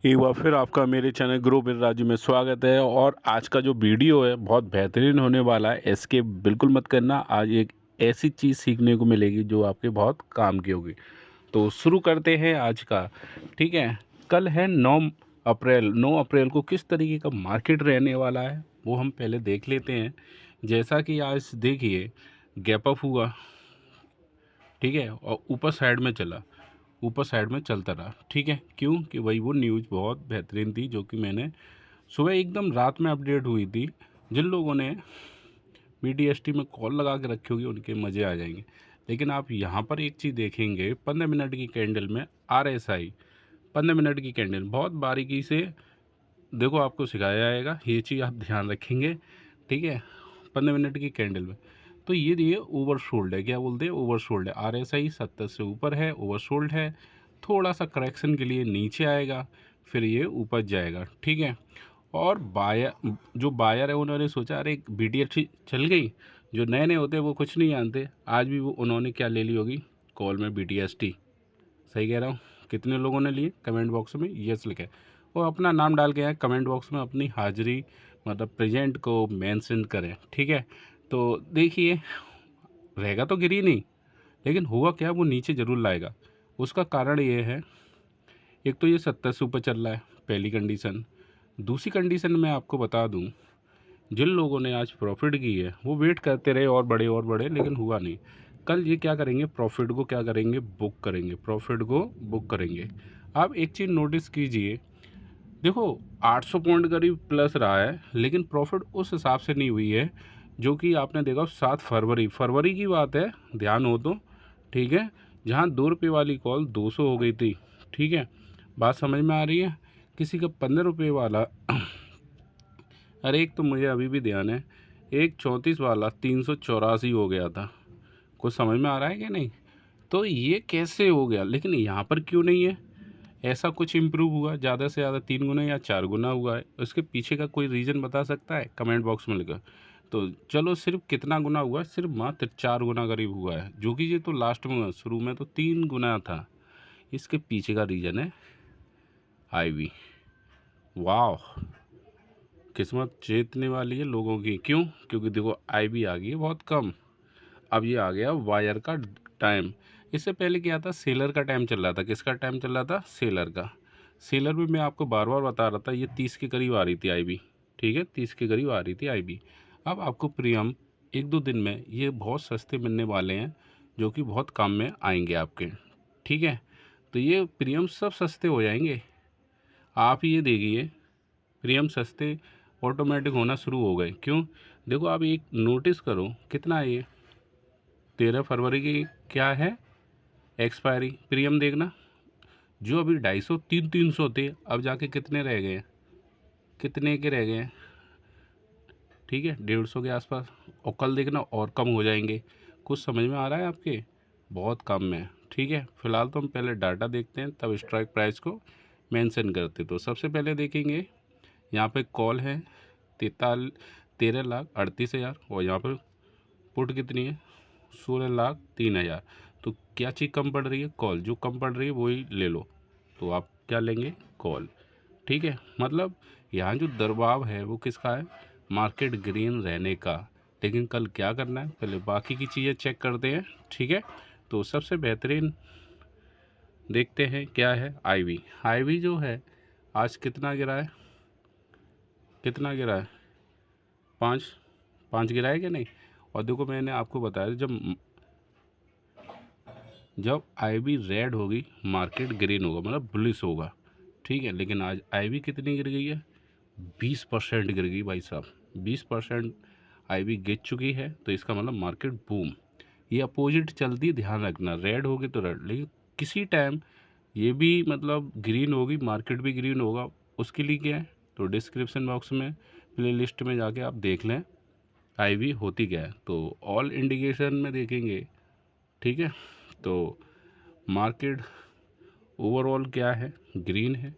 एक बार फिर आपका मेरे चैनल ग्रो विद राजू में स्वागत है। और आज का जो वीडियो है बहुत बेहतरीन होने वाला है। इसके बिल्कुल मत करना, आज एक ऐसी चीज़ सीखने को मिलेगी जो आपके बहुत काम की होगी। तो शुरू करते हैं आज का। ठीक है, कल है 9 अप्रैल। 9 अप्रैल को किस तरीके का मार्केट रहने वाला है वो हम पहले देख लेते हैं। जैसा कि आज देखिए गैप अप हुआ, ठीक है, और ऊपर साइड में चला, ऊपर साइड में चलता रहा। ठीक है, क्यों कि वही वो न्यूज़ बहुत बेहतरीन थी जो कि मैंने सुबह एकदम रात में अपडेट हुई थी। जिन लोगों ने BDST में कॉल लगा के रखी होगी उनके मज़े आ जाएंगे। लेकिन आप यहाँ पर एक चीज़ देखेंगे, 15 मिनट की कैंडल में RSI, 15 मिनट की कैंडल बहुत बारीकी से देखो, आपको सिखाया जाएगा, ये चीज़ आप ध्यान रखेंगे। ठीक है, 15 मिनट की कैंडल में तो ये ओवरसोल्ड है। क्या बोलते हैं? ओवरसोल्ड है। RSI 70 से ऊपर है, ओवरसोल्ड है। थोड़ा सा करेक्शन के लिए नीचे आएगा, फिर ये ऊपर जाएगा। ठीक है, और बायर है उन्होंने सोचा अरे BDST चल गई। जो नए नए होते हैं वो कुछ नहीं जानते, आज भी वो उन्होंने क्या ले ली होगी, कॉल में BDST। सही कह रहा हूँ? कितने लोगों ने लिए? कमेंट बॉक्स में यस लिखे और अपना नाम डाल के आए कमेंट बॉक्स में, अपनी हाजिरी मतलब प्रेजेंट को मेंशन करें। ठीक है, तो देखिए रहेगा तो गिरी नहीं, लेकिन हुआ क्या, वो नीचे ज़रूर लाएगा। उसका कारण ये है, एक तो ये 70 से ऊपर चल रहा है, पहली कंडीशन। दूसरी कंडीशन मैं आपको बता दूं, जिन लोगों ने आज प्रॉफिट की है वो वेट करते रहे और बढ़े, लेकिन हुआ नहीं। कल ये क्या करेंगे, प्रॉफिट को क्या करेंगे, बुक करेंगे, प्रॉफिट को बुक करेंगे। आप एक चीज़ नोटिस कीजिए, देखो 800 पॉइंट करीब प्लस रहा है, लेकिन प्रॉफिट उस हिसाब से नहीं हुई है जो कि आपने देखा 7 फरवरी की बात है, ध्यान हो तो। ठीक है, जहाँ 2 रुपये वाली कॉल 200 हो गई थी। ठीक है, बात समझ में आ रही है? किसी का 15 रुपये वाला अरे एक तो मुझे अभी भी ध्यान है, एक 34 वाला 384 हो गया था। कुछ समझ में आ रहा है कि नहीं? तो ये कैसे हो गया, लेकिन यहाँ पर क्यों नहीं है? ऐसा कुछ इम्प्रूव हुआ, ज़्यादा से ज़्यादा 3 गुना या 4 गुना हुआ है। उसके पीछे का कोई रीज़न बता सकता है? कमेंट बॉक्स में लिखा। तो चलो सिर्फ कितना गुना हुआ है? सिर्फ मात्र 4 गुना करीब हुआ है, जो कि ये तो लास्ट में हुआ, शुरू में तो 3 गुना था। इसके पीछे का रीज़न है IB। वाह, किस्मत जीतने वाली है लोगों की। क्यों? क्योंकि देखो IB आ गई है बहुत कम। अब ये आ गया वायर का टाइम। इससे पहले क्या था, सेलर का टाइम चल रहा था। किसका टाइम चल रहा था? सेलर का। सेलर में मैं आपको बार बार बता रहा था, ये 30 के करीब आ रही थी IB। ठीक है, 30 के करीब आ रही थी IB। अब आपको प्रीमियम 1-2 दिन में ये बहुत सस्ते मिलने वाले हैं, जो कि बहुत काम में आएंगे आपके। ठीक है, तो ये प्रीमियम सब सस्ते हो जाएंगे। आप ये देखिए, प्रीमियम सस्ते ऑटोमेटिक होना शुरू हो गए। क्यों? देखो आप एक नोटिस करो, कितना है ये, 13 फरवरी की क्या है एक्सपायरी। प्रीमियम देखना, जो अभी 250 300 थे, अब जाके कितने रह गए हैं, कितने के रह गए हैं? ठीक है, 150 के आसपास। और कल देखना और कम हो जाएंगे। कुछ समझ में आ रहा है आपके? बहुत कम में। ठीक है, फिलहाल तो हम पहले डाटा देखते हैं, तब स्ट्राइक प्राइस को मेंशन करते। तो सबसे पहले देखेंगे, यहाँ पे कॉल है 13,38,000, और यहाँ पर पुट कितनी है, 16,03,000। तो क्या चीज़ कम पड़ रही है? कॉल। जो कम पड़ रही है वही ले लो। तो आप क्या लेंगे? कॉल। ठीक है, मतलब यहाँ जो दबाव है वो किसका है? मार्केट ग्रीन रहने का। लेकिन कल क्या करना है, पहले बाकी की चीज़ें चेक करते हैं। ठीक है, तो सबसे बेहतरीन देखते हैं क्या है, IB जो है आज कितना गिरा है, कितना गिरा है? 5 गिरा है कि नहीं? और देखो मैंने आपको बताया, जब IB रेड होगी मार्केट ग्रीन होगा, मतलब बुलिश होगा। ठीक है, लेकिन आज IB कितनी गिर गई है? 20% गिर गई भाई साहब। 20% IB गिर चुकी है, तो इसका मतलब मार्केट बूम। ये अपोजिट चलती, ध्यान रखना, रेड होगी तो रेड, लेकिन किसी टाइम ये भी मतलब ग्रीन होगी, मार्केट भी ग्रीन होगा। उसके लिए क्या है, तो डिस्क्रिप्शन बॉक्स में प्लेलिस्ट में जाके आप देख लें IB होती क्या है। तो ऑल इंडिकेशन में देखेंगे। ठीक है, तो मार्केट ओवरऑल क्या है, ग्रीन है।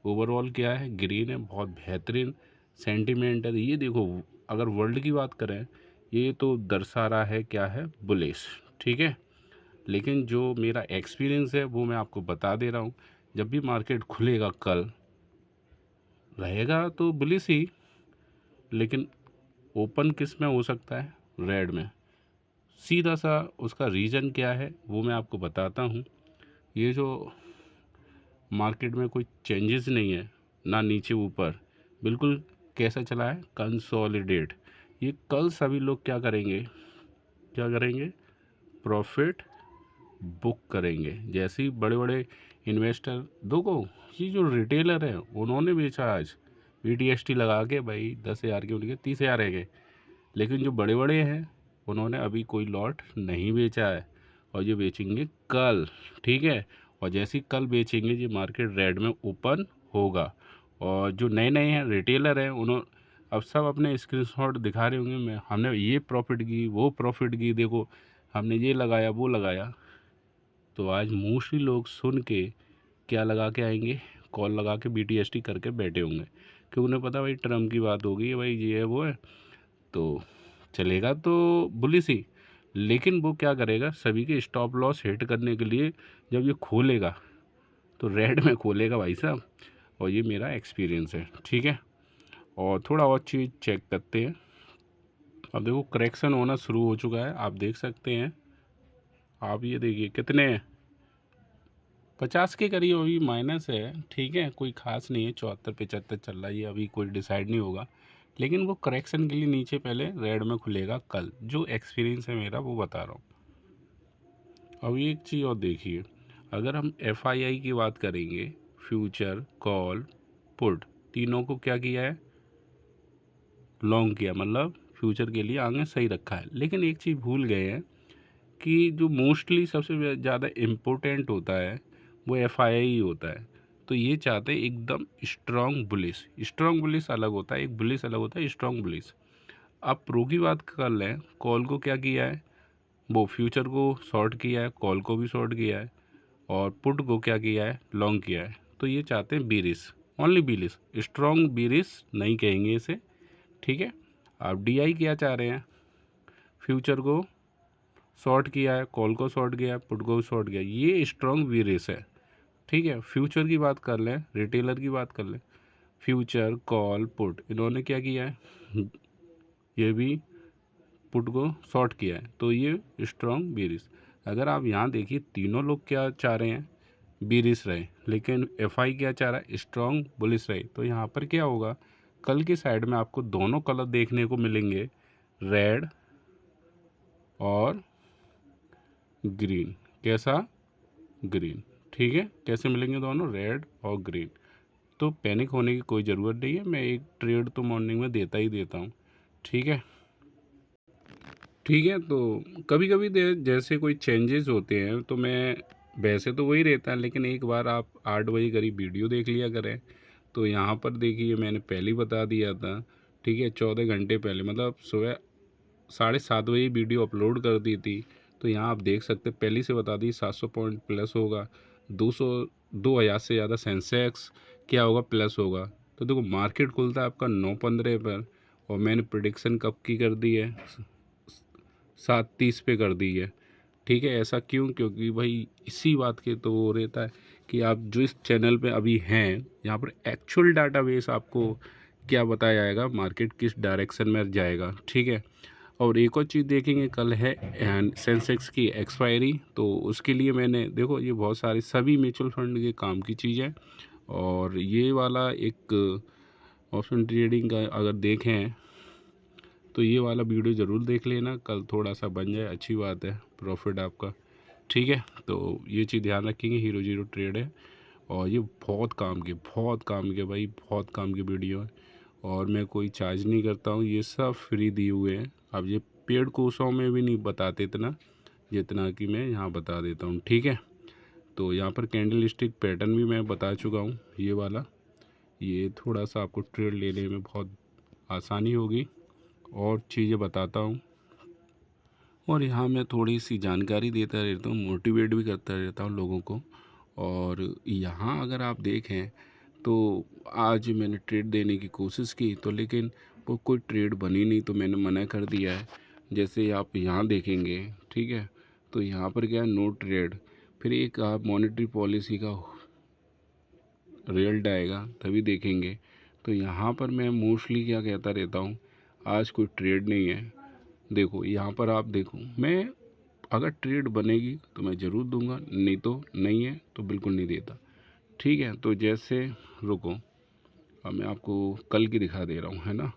ओवरऑल क्या है, ग्रीन है। बहुत बेहतरीन सेंटीमेंट है। ये देखो, अगर वर्ल्ड की बात करें, ये तो दर्शा रहा है क्या है, बुलिश। ठीक है, लेकिन जो मेरा एक्सपीरियंस है वो मैं आपको बता दे रहा हूँ। जब भी मार्केट खुलेगा कल, रहेगा तो बुलिश ही, लेकिन ओपन किस में हो सकता है? रेड में। सीधा सा उसका रीज़न क्या है वो मैं आपको बताता हूँ। ये जो मार्केट में कोई चेंजेस नहीं है, ना नीचे ऊपर, बिल्कुल कैसा चला है? कंसोलिडेट। ये कल सभी लोग क्या करेंगे? क्या करेंगे? प्रॉफिट बुक करेंगे। जैसे ही बड़े बड़े इन्वेस्टर देखो, ये जो रिटेलर है उन्होंने बेचा आज BTST लगा के, भाई 10,000 के उनके 30,000 है। लेकिन जो बड़े बड़े हैं उन्होंने अभी कोई लॉट नहीं बेचा है, और ये बेचेंगे कल। ठीक है, और जैसे ही कल बेचेंगे ये मार्केट रेड में ओपन होगा। और जो नए नए हैं रिटेलर हैं, उन्होंने अब सब अपने स्क्रीनशॉट दिखा रहे होंगे, मैं हमने ये प्रॉफिट की, वो प्रॉफिट की, देखो हमने ये लगाया वो लगाया। तो आज मोस्टली लोग सुन के क्या लगा के आएंगे? कॉल लगा के BTST करके बैठे होंगे, क्योंकि उन्हें पता भाई ट्रम्प की बात हो गई है, भाई ये है वो है, तो चलेगा तो बुलिश ही। लेकिन वो क्या करेगा? सभी के स्टॉप लॉस हिट करने के लिए जब ये खोलेगा तो रेड में खोलेगा भाई साहब। और ये मेरा एक्सपीरियंस है। ठीक है, और थोड़ा और चीज़ चेक करते हैं। अब देखो करेक्शन होना शुरू हो चुका है, आप देख सकते हैं। आप ये देखिए कितने 50 के करीब अभी माइनस है। ठीक है, कोई ख़ास नहीं है, 74-75 चल रहा है, ये अभी कोई डिसाइड नहीं होगा। लेकिन वो करेक्शन के लिए नीचे पहले रेड में खुलेगा कल, जो एक्सपीरियंस है मेरा वो बता रहा हूँ। अब एक चीज़ और देखिए, अगर हम FII की बात करेंगे, फ्यूचर, कॉल, पुट, तीनों को क्या किया है? लॉन्ग किया, मतलब फ्यूचर के लिए आगे सही रखा है। लेकिन एक चीज़ भूल गए हैं कि जो मोस्टली सबसे ज़्यादा इम्पोर्टेंट होता है वो FII ही होता है। तो ये चाहते हैं एकदम स्ट्रॉन्ग बुलिश। स्ट्रॉन्ग बुलिश अलग होता है, एक बुलिश अलग होता है, स्ट्रॉन्ग बुलिश। अब प्रो की बात कर लें, कॉल को क्या किया है? वो फ्यूचर को शॉर्ट किया है, कॉल को भी शॉर्ट किया है, और पुट को क्या किया है? लॉन्ग किया है। तो ये चाहते हैं bearish, only bearish, strong bearish नहीं कहेंगे इसे। ठीक है, अब DI क्या चाह रहे हैं? फ्यूचर को शॉर्ट किया है, कॉल को शॉर्ट किया है, पुट को शॉर्ट किया है, ये स्ट्रॉन्ग बीरिश है। ठीक है, फ्यूचर की बात कर लें, रिटेलर की बात कर लें, फ्यूचर, कॉल, पुट, इन्होंने क्या किया है? ये भी पुट को शॉर्ट किया है, तो ये स्ट्रॉन्ग बीरिश। अगर आप यहाँ देखिए, तीनों लोग क्या चाह रहे हैं? बीरिश रहे, लेकिन FI क्या चाह रहा है? स्ट्रॉन्ग बुलिश रहे। तो यहाँ पर क्या होगा? कल की साइड में आपको दोनों कलर देखने को मिलेंगे, रेड और ग्रीन। कैसा? ग्रीन। ठीक है, कैसे मिलेंगे दोनों? रेड और ग्रीन। तो पैनिक होने की कोई ज़रूरत नहीं है, मैं एक ट्रेड तो मॉर्निंग में देता ही देता हूँ। ठीक है, ठीक है। तो कभी कभी जैसे कोई चेंजेस होते हैं तो मैं, वैसे तो वही रहता है, लेकिन एक बार आप 8 बजे करीब वीडियो देख लिया करें। तो यहाँ पर देखिए, मैंने पहले ही बता दिया था। ठीक है, 14 घंटे पहले, मतलब सुबह 7:30 बजे वीडियो अपलोड कर दी थी। तो यहाँ आप देख सकते, पहले से बता दी 700 पॉइंट प्लस होगा, 2,000 से ज़्यादा सेंसेक्स क्या होगा? प्लस होगा। तो देखो मार्केट खुलता है आपका 9:15 पर, और मैंने प्रिडिक्शन कब की कर दी है? 7:30 पे कर दी है। ठीक है, ऐसा क्यों? क्योंकि भाई इसी बात के तो वो रहता है कि आप जो इस चैनल पे अभी हैं, यहाँ पर एक्चुअल डाटाबेस आपको क्या बताया जाएगा, मार्केट किस डायरेक्शन में जाएगा। ठीक है, और एक और चीज़ देखेंगे, कल है सेंसेक्स की एक्सपायरी, तो उसके लिए मैंने, देखो ये बहुत सारे सभी म्यूचुअल फंड के काम की चीज़ है। और ये वाला एक ऑप्शन ट्रेडिंग का अगर देखें तो ये वाला वीडियो ज़रूर देख लेना, कल थोड़ा सा बन जाए, अच्छी बात है, प्रॉफिट आपका। ठीक है, तो ये चीज़ ध्यान रखेंगे, हीरो जीरो ट्रेड है, और ये बहुत काम के, बहुत काम के भाई, बहुत काम की वीडियो है। और मैं कोई चार्ज नहीं करता हूँ, ये सब फ्री दिए हुए हैं। अब ये पेड कोर्सों में भी नहीं बताते इतना जितना कि मैं यहाँ बता देता हूँ। ठीक है, तो यहाँ पर कैंडल स्टिक पैटर्न भी मैं बता चुका हूँ, ये वाला, ये थोड़ा सा आपको ट्रेड लेने में बहुत आसानी होगी। और चीज़ें बताता हूँ, और यहाँ मैं थोड़ी सी जानकारी देता रहता हूँ, मोटिवेट भी करता रहता हूँ लोगों को। और यहाँ अगर आप देखें तो आज मैंने ट्रेड देने की कोशिश की, तो लेकिन वो कोई ट्रेड बनी नहीं, तो मैंने मना कर दिया है। जैसे आप यहाँ देखेंगे, ठीक है, तो यहाँ पर क्या है? No trade. फिर एक आप मॉनेटरी पॉलिसी का रिजल्ट आएगा तभी देखेंगे। तो यहाँ पर मैं मोस्टली क्या कहता रहता हूँ, आज कोई ट्रेड नहीं है। देखो यहाँ पर आप देखो, मैं अगर ट्रेड बनेगी तो मैं ज़रूर दूंगा, नहीं तो नहीं है तो बिल्कुल नहीं देता। ठीक है, तो जैसे रुको, अब मैं आपको कल की दिखा दे रहा हूँ, है ना।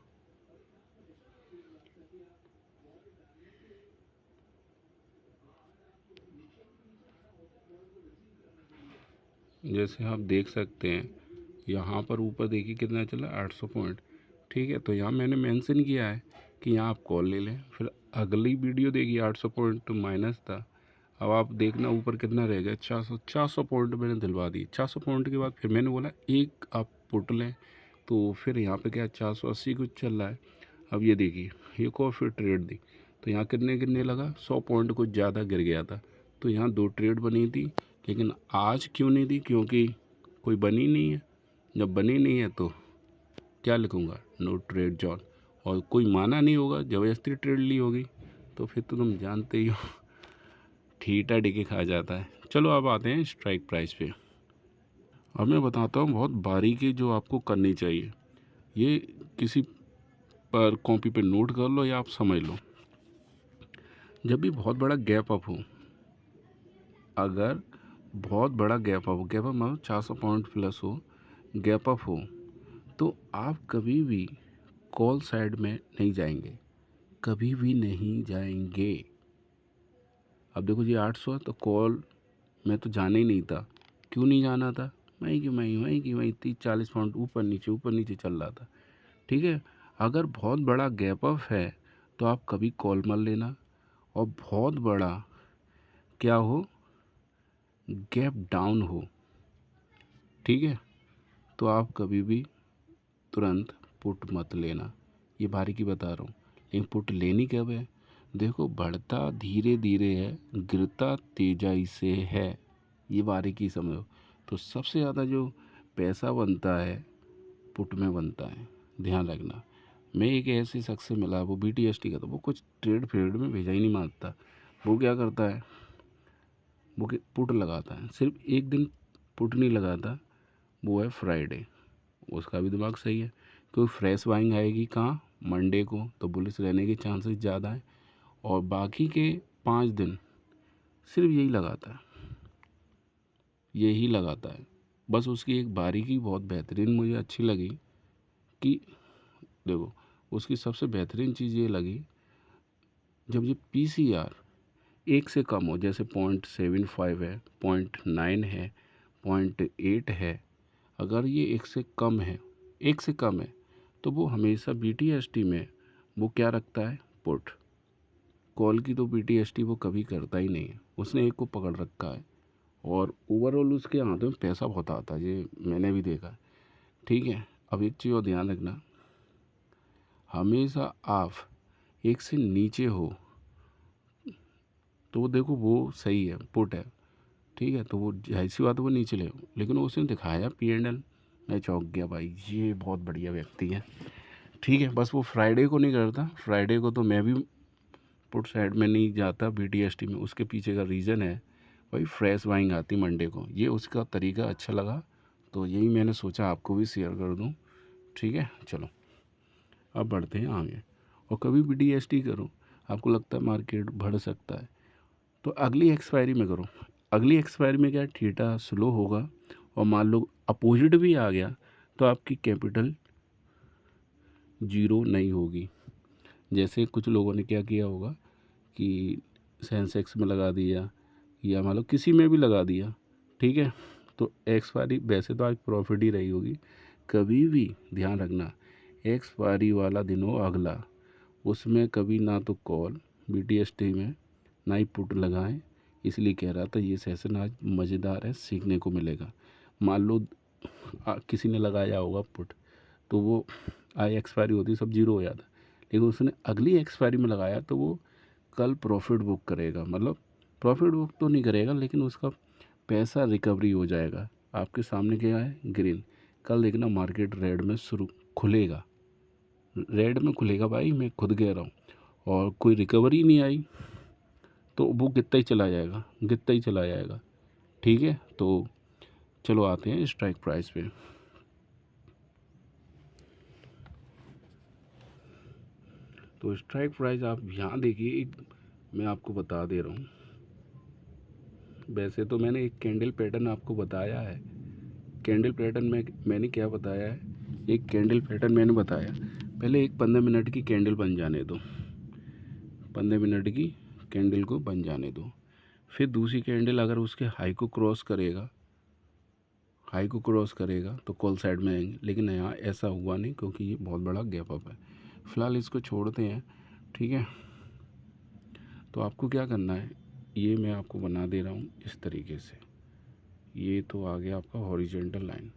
जैसे आप देख सकते हैं यहाँ पर ऊपर देखिए कितना चला, 800 पॉइंट। ठीक है, तो यहाँ मैंने मेंशन किया है कि यहाँ आप कॉल ले लें। फिर अगली वीडियो देखिए 800 पॉइंट तो माइनस था। अब आप देखना ऊपर कितना रह गया, 400 पॉइंट मैंने दिलवा दी। 400 पॉइंट के बाद फिर मैंने बोला एक आप पुट लें, तो फिर यहाँ पे क्या 480 कुछ चल रहा है। अब ये देखिए एक और फिर ट्रेड दी, तो यहाँ कितने गिरने लगा, 100 पॉइंट कुछ ज़्यादा गिर गया था। तो यहाँ 2 ट्रेड बनी थी, लेकिन आज क्यों नहीं दी, क्योंकि कोई बनी नहीं है। जब बनी नहीं है तो क्या लिखूँगा, नो ट्रेड जॉन, और कोई माना नहीं होगा, ज़बरदस्ती ट्रेड ली होगी, तो फिर तो तुम जानते ही हो ठीटा डिके खा जाता है। चलो अब आते हैं स्ट्राइक प्राइस पे। अब मैं बताता हूँ बहुत बारीकी जो आपको करनी चाहिए, ये किसी पर कॉपी पे नोट कर लो या आप समझ लो। जब भी बहुत बड़ा गैप अप हो, अगर बहुत बड़ा गैप अप मतलब 400 पॉइंट प्लस हो, गैप अप हो, तो आप कभी भी कॉल साइड में नहीं जाएंगे, कभी भी नहीं जाएंगे। अब देखो जी 800 है तो कॉल में तो जाना ही नहीं था। क्यों नहीं जाना था, वहीं की वहीं 30-40 पॉइंट ऊपर नीचे चल रहा था। ठीक है, अगर बहुत बड़ा गैप अप है तो आप कभी कॉल मत लेना, और बहुत बड़ा क्या हो, गैप डाउन हो, ठीक है, तो आप कभी भी तुरंत पुट मत लेना। ये बारीकी बता रहा हूँ, लेकिन पुट लेनी कब है, देखो बढ़ता धीरे धीरे है, गिरता तेजाई से है, ये बारीकी समझो। तो सबसे ज़्यादा जो पैसा बनता है पुट में बनता है, ध्यान रखना। मैं एक ऐसे शख्स से मिला, वो BTST का था, वो कुछ ट्रेड फ्रेड में भेजा ही नहीं मारता। वो क्या करता है, वो पुट लगाता है, सिर्फ एक दिन पुट नहीं लगाता, वो है फ्राइडे। उसका भी दिमाग सही है, क्योंकि फ्रेश बाइंग आएगी कहाँ, मंडे को, तो बुलिश रहने के चांसेस ज़्यादा हैं। और बाकी के 5 दिन सिर्फ यही लगाता है, यही लगाता है। बस उसकी एक बारीकी बहुत बेहतरीन मुझे अच्छी लगी कि देखो, उसकी सबसे बेहतरीन चीज़ ये लगी, जब ये PCR 1 से कम हो, जैसे 0.75 है, 0.9 है, 0.8 है, अगर ये 1 से कम है, 1 से कम है, तो वो हमेशा BTST में वो क्या रखता है, पुट। कॉल की तो BTST वो कभी करता ही नहीं है, उसने एक को पकड़ रखा है, और ओवरऑल उसके हाथों में पैसा बहुत आता है, ये मैंने भी देखा है। ठीक है, अब एक चीज़ और ध्यान रखना, हमेशा आप 1 से नीचे हो तो वो देखो वो सही है, पुट है, ठीक है, तो वो जाहिर सी बात है वो नीचे ले, लेकिन उसने दिखाया P&L, मैं चौंक गया भाई, ये बहुत बढ़िया व्यक्ति है। ठीक है, बस वो फ्राइडे को नहीं करता, फ्राइडे को तो मैं भी पुट साइड में नहीं जाता BTST में। उसके पीछे का रीज़न है भाई, फ्रेश बाइंग आती मंडे को, ये उसका तरीका अच्छा लगा, तो यही मैंने सोचा आपको भी शेयर कर दूँ। ठीक है, चलो अब बढ़ते हैं आगे। और कभी BTST करो, आपको लगता है मार्केट बढ़ सकता है, तो अगली एक्सपायरी में करो। अगली एक्सपायरी में क्या, थीटा स्लो होगा, और मान लो अपोजिट भी आ गया तो आपकी कैपिटल ज़ीरो नहीं होगी। जैसे कुछ लोगों ने क्या किया होगा कि सेंसेक्स में लगा दिया, या मान लो किसी में भी लगा दिया, ठीक है, तो एक्सपायरी वैसे तो आज प्रॉफिट ही रही होगी। कभी भी ध्यान रखना, एक्सपायरी वाला दिन हो अगला, उसमें कभी ना तो कॉल BTST में ना ही पुट लगाएं। इसलिए कह रहा था ये सेशन आज मज़ेदार है, सीखने को मिलेगा। मान लो किसी ने लगाया होगा पुट, तो वो आई एक्सपायरी होती सब जीरो हो जाता, लेकिन उसने अगली एक्सपायरी में लगाया तो वो कल प्रॉफिट बुक करेगा, मतलब प्रॉफिट बुक तो नहीं करेगा, लेकिन उसका पैसा रिकवरी हो जाएगा। आपके सामने क्या है, ग्रीन, कल देखना मार्केट रेड में शुरू खुलेगा, रेड में खुलेगा भाई, मैं खुद कह रहा हूँ। और कोई रिकवरी नहीं आई तो वो गिरता ही चला जाएगा, गिरता ही चला जाएगा। ठीक है, तो चलो आते हैं स्ट्राइक प्राइस पे। तो स्ट्राइक प्राइस आप यहाँ देखिए, मैं आपको बता दे रहा हूँ। वैसे तो मैंने एक कैंडल पैटर्न आपको बताया है। कैंडल पैटर्न में मैंने क्या बताया है, एक कैंडल पैटर्न मैंने बताया। पहले एक 15 मिनट की कैंडल बन जाने दो, 15 मिनट की कैंडल को बन जाने दो। फिर दूसरी कैंडल अगर उसके हाई को क्रॉस करेगा, हाई को क्रॉस करेगा तो कॉल साइड में आएंगे, लेकिन यहाँ ऐसा हुआ नहीं क्योंकि ये बहुत बड़ा गैप अप है। फ़िलहाल इसको छोड़ते हैं, ठीक है। तो आपको क्या करना है, ये मैं आपको बना दे रहा हूँ इस तरीके से। ये तो आ गया आपका हॉरिजॉन्टल लाइन,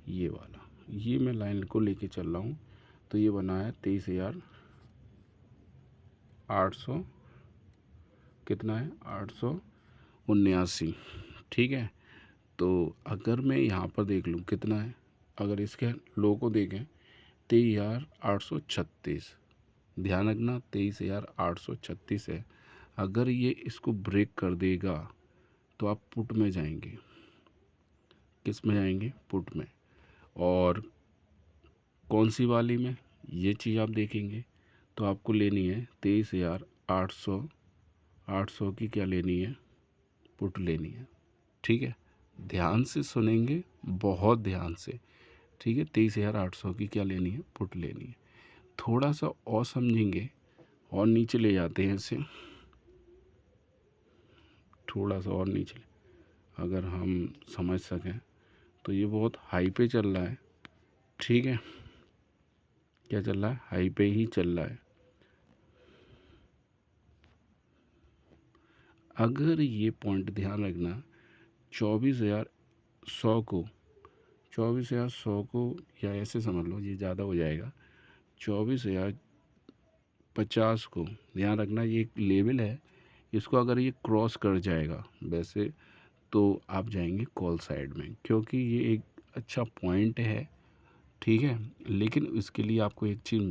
ये वाला, ये मैं लाइन को लेके चल रहा हूँ। तो ये बना है 23,800, कितना है 879, ठीक है। तो अगर मैं यहाँ पर देख लूँ कितना है, अगर इसके लो को देखें 23,836, ध्यान रखना 23,836 है। अगर ये इसको ब्रेक कर देगा तो आप पुट में जाएंगे, किस में जाएंगे, पुट में। और कौन सी वाली में, ये चीज़ आप देखेंगे तो आपको लेनी है 23,800 की क्या लेनी है, पुट लेनी है, ठीक है। ध्यान से सुनेंगे, बहुत ध्यान से, ठीक है। 23,800 की क्या लेनी है, पुट लेनी है। थोड़ा सा और समझेंगे और नीचे ले जाते हैं इसे, थोड़ा सा और नीचे अगर हम समझ सकें तो ये बहुत हाई पे चल रहा है, ठीक है। क्या चल रहा है, हाई पे ही चल रहा है। अगर ये पॉइंट ध्यान रखना 24,100 को, 24,100 को, या ऐसे समझ लो ये ज़्यादा हो जाएगा, 24,050 को ध्यान रखना। ये एक लेवल है, इसको अगर ये क्रॉस कर जाएगा वैसे तो आप जाएंगे कॉल साइड में, क्योंकि ये एक अच्छा पॉइंट है, ठीक है। लेकिन इसके लिए आपको एक चीज़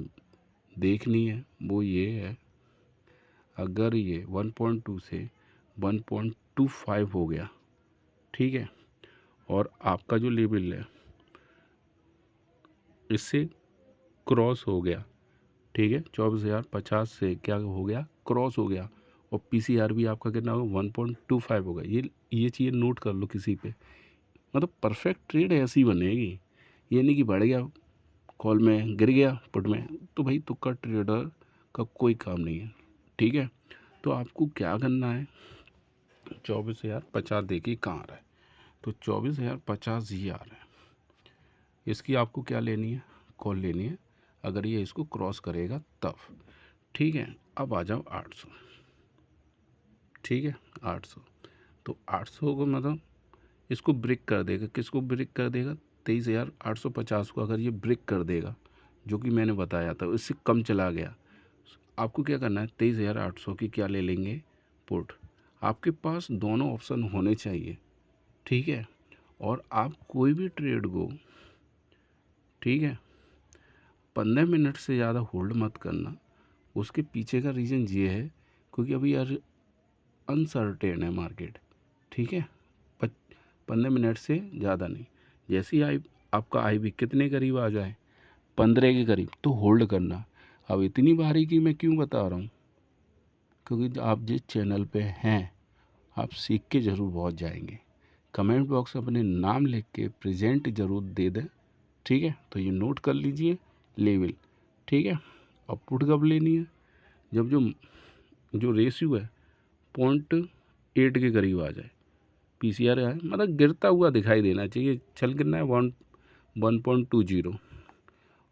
देखनी है, वो ये है, अगर ये 1.2 से 1.25 हो गया, ठीक है, और आपका जो लेवल है इससे क्रॉस हो गया, ठीक है, 24,050 से क्या हो गया, क्रॉस हो गया, और पीसीआर भी आपका कितना होगा, 1.25 होगा। ये चीज़ें नोट कर लो किसी पे, मतलब परफेक्ट ट्रेड ऐसी बनेगी। ये नहीं कि बढ़ गया कॉल में, गिर गया पुट में, तो भाई तुक्का ट्रेडर का कोई काम नहीं है, ठीक है। तो आपको क्या करना है, 24,050 देखिए कहाँ आ रहा है, तो 24,050 ये आ रहा है, इसकी आपको क्या लेनी है, कॉल लेनी है, अगर ये इसको क्रॉस करेगा तब, ठीक है। अब आ जाओ 800, ठीक है, 800। तो 800 को मतलब इसको ब्रेक कर देगा, किसको ब्रेक कर देगा, 23,850 को अगर ये ब्रेक कर देगा, जो कि मैंने बताया था, इससे कम चला गया, आपको क्या करना है, 23,800 की क्या ले लेंगे, पुट। आपके पास दोनों ऑप्शन होने चाहिए, ठीक है। और आप कोई भी ट्रेड को, ठीक है, 15 मिनट से ज़्यादा होल्ड मत करना। उसके पीछे का रीज़न ये है क्योंकि अभी यार अनसर्टेन है मार्केट, ठीक है। 15 मिनट से ज़्यादा नहीं, जैसे ही आपका आई भी कितने करीब आ जाए, 15 के करीब, तो होल्ड करना। अब इतनी बारीकी मैं क्यों बता रहा हूँ, क्योंकि आप जिस चैनल पे हैं आप सीख के ज़रूर पहुँच जाएंगे। कमेंट बॉक्स में अपने नाम लिख के प्रेजेंट ज़रूर दे दें, ठीक है। तो ये नोट कर लीजिए लेवल, ठीक है। अब पुट कब लेनी है, जब जो रेशियो है 0.8 के करीब आ जाए, पीसीआर है मतलब गिरता हुआ दिखाई देना चाहिए, चल कितना है 1.20,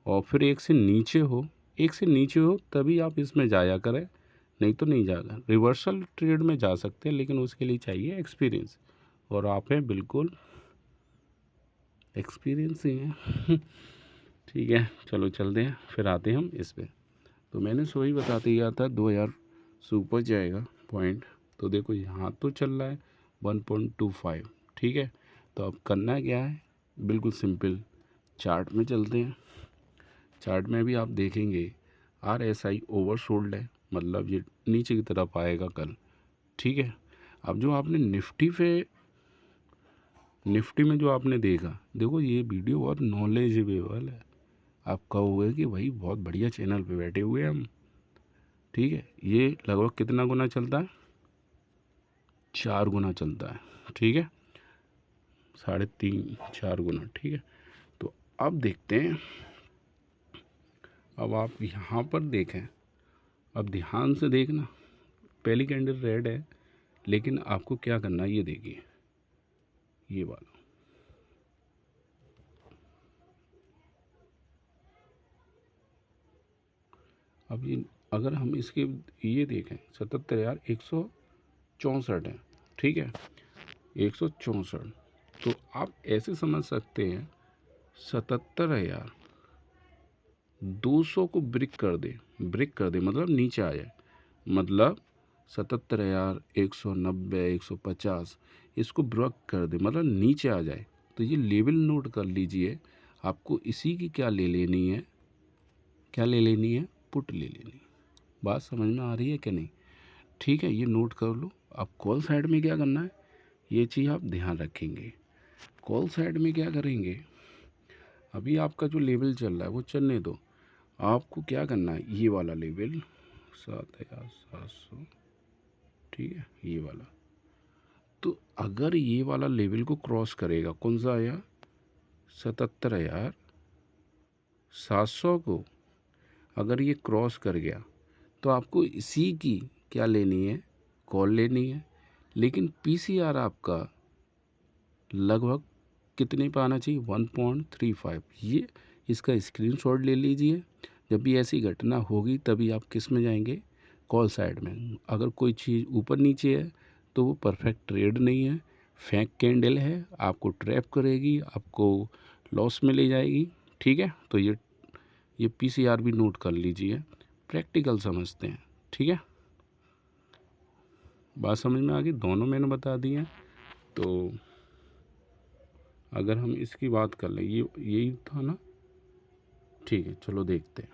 और फिर एक से नीचे हो, एक से नीचे हो तभी आप इसमें जाया करें, नहीं तो नहीं जाएगा। रिवर्सल ट्रेड में जा सकते हैं लेकिन उसके लिए चाहिए एक्सपीरियंस, और आप हैं बिल्कुल एक्सपीरियंस ही हैं ठीक है, चलो चलते हैं, फिर आते हैं हम इस पे। तो मैंने सो ही बताते गया था 2,000 से ऊपर जाएगा पॉइंट, तो देखो यहाँ तो चल रहा है 1.25, ठीक है। तो अब करना क्या है, बिल्कुल सिंपल, चार्ट में चलते हैं। चार्ट में भी आप देखेंगे RSI ओवरसोल्ड है, मतलब ये नीचे की तरफ आएगा कल, ठीक है। अब जो आपने निफ्टी में जो आपने देखा, देखो ये वीडियो बहुत नॉलेजेबल है, आप कहोगे कि भाई बहुत बढ़िया चैनल पे बैठे हुए हम, ठीक है, ये लगभग कितना गुना चलता है, 4 गुना चलता है। ठीक है, 3.5 4 गुना। ठीक है, तो अब देखते हैं, अब आप यहाँ पर देखें, अब ध्यान से देखना, पहली कैंडल रेड है, लेकिन आपको क्या करना है ये देखिए, ये वाला, अब ये अगर हम इसके ये देखें 77,164 है। ठीक है, 164, तो आप ऐसे समझ सकते हैं 77,200 को ब्रेक कर दे, मतलब नीचे आ जाए, मतलब 77,190 150 इसको ब्रेक कर दे, मतलब नीचे आ जाए, तो ये लेवल नोट कर लीजिए। आपको इसी की क्या ले लेनी है, पुट ले लेनी है। बात समझ में आ रही है कि नहीं? ठीक है, ये नोट कर लो। अब कॉल साइड में क्या करना है, ये चीज़ आप ध्यान रखेंगे। कॉल साइड में क्या करेंगे, अभी आपका जो लेवल चल रहा है वो चलने दो, आपको क्या करना है, ये वाला लेवल 7,700, ठीक है, ये वाला, तो अगर ये वाला लेवल को क्रॉस करेगा, कौन सा आया, 77,700 को अगर ये क्रॉस कर गया, तो आपको इसी की क्या लेनी है, कॉल लेनी है। लेकिन पीसीआर आपका लगभग कितने पे आना चाहिए, 1.35। ये इसका स्क्रीनशॉट ले लीजिए। जब भी ऐसी घटना होगी तभी आप किस में जाएंगे, कॉल साइड में। अगर कोई चीज़ ऊपर नीचे है तो वो परफेक्ट ट्रेड नहीं है, फेक कैंडल है, आपको ट्रैप करेगी, आपको लॉस में ले जाएगी। ठीक है, तो ये पीसीआर भी नोट कर लीजिए, प्रैक्टिकल समझते हैं। ठीक है, बात समझ में आ गई, दोनों मैंने बता दिए। तो अगर हम इसकी बात कर लें, ये यही था ना, ठीक है, चलो देखते हैं।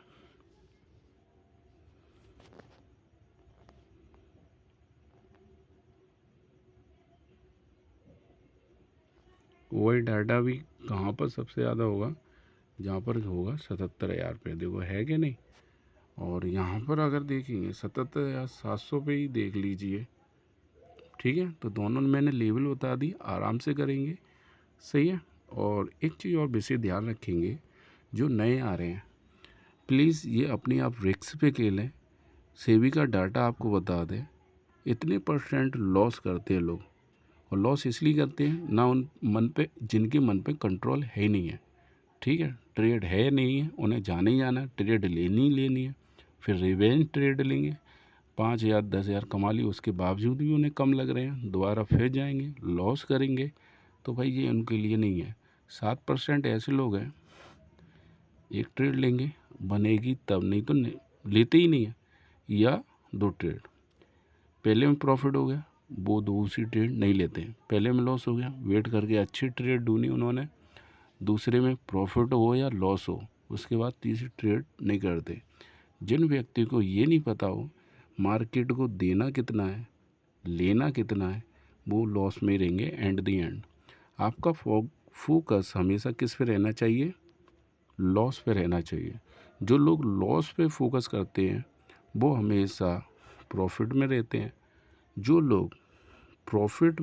वही डाटा भी कहाँ पर सबसे ज़्यादा होगा, जहाँ पर होगा 77,000 पे, देखो है कि नहीं। और यहाँ पर अगर देखेंगे 77,700 पे ही देख लीजिए। ठीक है, तो दोनों मैंने लेवल बता दी, आराम से करेंगे, सही है। और एक चीज़ और विशेष ध्यान रखेंगे, जो नए आ रहे हैं प्लीज़ ये अपनी आप रिस्क पे खेलें। सेबी का डाटा आपको बता दें, इतने % लॉस करते हैं लोग, और लॉस इसलिए करते हैं ना, उन मन पे, जिनके मन पे कंट्रोल है ही नहीं है। ठीक है, ट्रेड है नहीं है, उन्हें जाना ही जाना है, ट्रेड लेनी ही लेनी है, फिर रिवेंज ट्रेड लेंगे, 5,000 10,000 कमा ली, उसके बावजूद भी उन्हें कम लग रहे हैं, दोबारा फिर जाएंगे, लॉस करेंगे। तो भाई ये उनके लिए नहीं है। 7% ऐसे लोग हैं, एक ट्रेड लेंगे बनेगी तब, नहीं तो लेते ही नहीं है, या 2 ट्रेड, पहले में प्रॉफिट हो गया, वो दूसरी ट्रेड नहीं लेते हैं, पहले में लॉस हो गया, वेट करके अच्छी ट्रेड ढूंढी उन्होंने, दूसरे में प्रॉफिट हो या लॉस हो, उसके बाद तीसरी ट्रेड नहीं करते। जिन व्यक्ति को ये नहीं पता हो मार्केट को देना कितना है, लेना कितना है, वो लॉस में रहेंगे एंड दी एंड। आपका फोकस हमेशा किस पे रहना चाहिए, लॉस पे रहना चाहिए। जो लोग लॉस पे फोकस करते हैं वो हमेशा प्रॉफिट में रहते हैं। जो लोग प्रॉफिट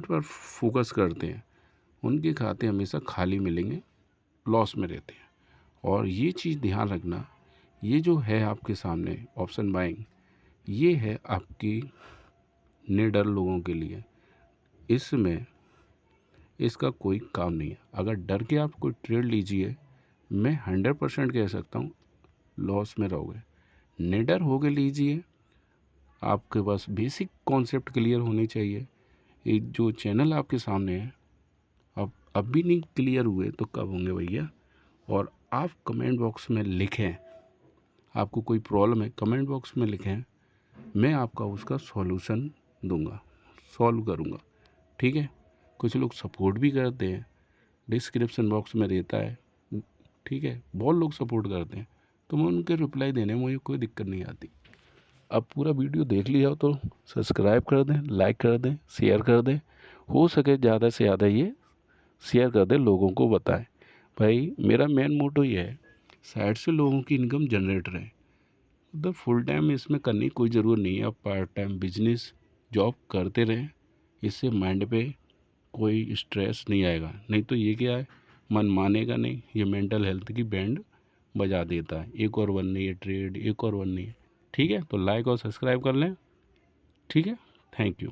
पर फोकस करते हैं उनके खाते हमेशा खाली मिलेंगे, लॉस में रहते हैं। और ये चीज़ ध्यान रखना, ये जो है आपके सामने ऑप्शन बाइंग, ये है आपकी निडर लोगों के लिए, इसमें इसका कोई काम नहीं है। अगर डर के आप कोई ट्रेड लीजिए, मैं 100% कह सकता हूँ लॉस में रहोगे। निडर होके लीजिए, आपके पास बेसिक कॉन्सेप्ट क्लियर होनी चाहिए। एक जो चैनल आपके सामने है, अब भी नहीं क्लियर हुए तो कब होंगे भैया। और आप कमेंट बॉक्स में लिखें, आपको कोई प्रॉब्लम है कमेंट बॉक्स में लिखें, मैं आपका उसका सॉल्यूशन दूंगा, सॉल्व करूंगा। ठीक है, कुछ लोग सपोर्ट भी करते हैं, डिस्क्रिप्शन बॉक्स में रहता है। ठीक है, बहुत लोग सपोर्ट करते हैं, तो मैं उनके रिप्लाई देने में मुझे कोई दिक्कत नहीं आती। अब पूरा वीडियो देख लिया हो तो सब्सक्राइब कर दें, लाइक कर दें, शेयर कर दें, हो सके ज़्यादा से ज़्यादा ये शेयर कर दें, लोगों को बताएं। भाई मेरा मेन मोटो ये है, साइड से लोगों की इनकम जनरेट रहे, तो फुल टाइम इसमें करने की कोई ज़रूरत नहीं है। आप पार्ट टाइम बिजनेस जॉब करते रहें, इससे माइंड पे कोई स्ट्रेस नहीं आएगा। नहीं तो ये क्या है, मन मानेगा नहीं, ये मेंटल हेल्थ की बैंड बजा देता है। एक और बननी है ट्रेड, एक और बननी है। ठीक है, तो लाइक और सब्सक्राइब कर लें। ठीक है, थैंक यू।